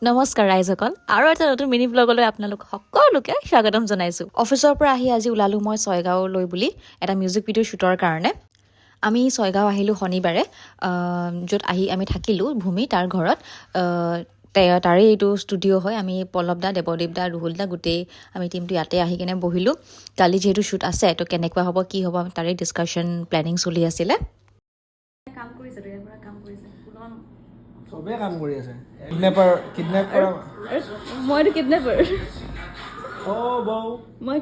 নমস্কাৰ ৰাইজসকল আৰু এটা নতুন মিনি ব্লগলৈ আপোনালোক সকলোকে স্বাগতম জনাইছোঁ। অফিচৰ পৰা আহি আজি ওলালোঁ মই ছয়গাঁৱলৈ বুলি এটা মিউজিক ভিডিঅ' শ্বুটৰ কাৰণে। আমি ছয়গাঁও আহিলোঁ শনিবাৰে, য'ত আহি আমি থাকিলোঁ ভূমি তাৰ ঘৰত। তাৰে এইটো ষ্টুডিঅ' হয়। আমি পল্লৱ দা, দেৱদীপ দা, ৰুহুল দা গোটেই আমি টিমটো ইয়াতে আহি কিনে বহিলোঁ। কালি যিহেতু শ্বুট আছে তো কেনেকুৱা হ'ব কি হ'ব তাৰে ডিছকাশ্যন প্লেনিং চলি আছিলে। কাম কৰিছে তো ইয়াৰ পৰা কাম কৰিছে চবেই কাম কৰি আছে। কিডনেপ কৰা মইতো কিডনেপাৰ। বৌ মই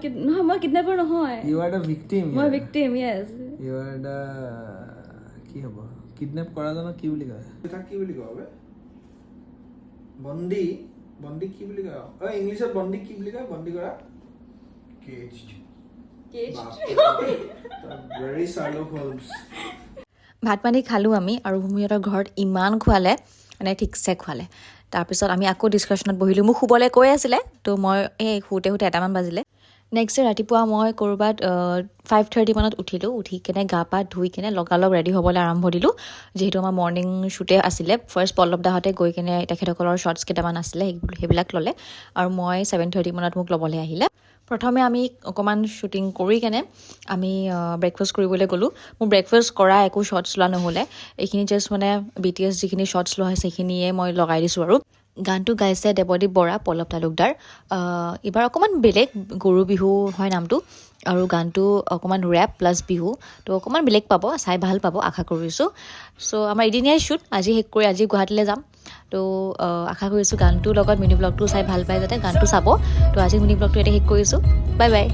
কিডনেপাৰ নহয়। You are the victim. মই victim, yes. You are the কি হ'ব কিডনেপ কৰাজনক কি বুলি কয়? তাক কি বুলি কয়? বন্দী কি বুলি কয়? ইংলিছত বন্দী কি বুলি কয়? বন্দী কৰা কেজড। Very শাৰ্লক homes. ভাত পানী খালোঁ আমি আৰু ভূমিহঁতৰ ঘৰত ইমান খুৱালে, মানে ঠিকছে খুৱালে। তাৰপিছত আমি আকৌ ডিছকাশ্যনত বহিলোঁ। মোক শুবলৈ কৈ আছিলে তো মই শুওঁতে এটামান বাজিলে। নেক্সট ডে ৰাতিপুৱা মই ক'ৰবাত 5:30 মানত উঠিলোঁ। উঠি কেনে গা পা ধুই কেনে লগালগ ৰেডি হ'বলৈ আৰম্ভ দিলোঁ, যিহেতু আমাৰ মৰ্ণিং শ্বুটে আছিলে। ফাৰ্ষ্ট পল্লৱ দাহঁতে গৈ কেনে তেখেতসকলৰ শ্বৰ্টছ কেইটামান আছিলে সেইবিলাক ল'লে আৰু মই 7:30 মানত মোক ল'বলৈ আহিলে। প্ৰথমে আমি অকণমান শ্বুটিং কৰি কেনে আমি ব্ৰেকফাষ্ট কৰিবলৈ গ'লোঁ। মোৰ ব্ৰেকফাষ্ট কৰা একো শ্বৰ্টছ লোৱা নহ'লে, এইখিনি জাষ্ট মানে BTS যিখিনি শ্বৰ্টছ লোৱা হৈছে সেইখিনিয়ে মই লগাই দিছোঁ। আৰু গানটো গাইছে দেৱদীপ বৰা, পল্লৱ তালুকদাৰ। এইবাৰ অকণমান বেলেগ, গৰু বিহু হয় নামটো, আৰু গানটো অকণমান ৰেপ প্লাছ বিহু, তো অকণমান বেলেগ পাব, চাই ভাল পাব আশা কৰিছোঁ। চ' আমাৰ এদিনীয়াই শ্বুট, আজি শেষ কৰি আজি গুৱাহাটীলৈ যাম। তো আশা কৰিছোঁ গানটোৰ লগত মিনি ব্লগটো চাই ভাল পায় যাতে গানটো চাব। তো আজি মিনি ব্লগটো এতিয়া শেষ কৰিছোঁ। Bye bye.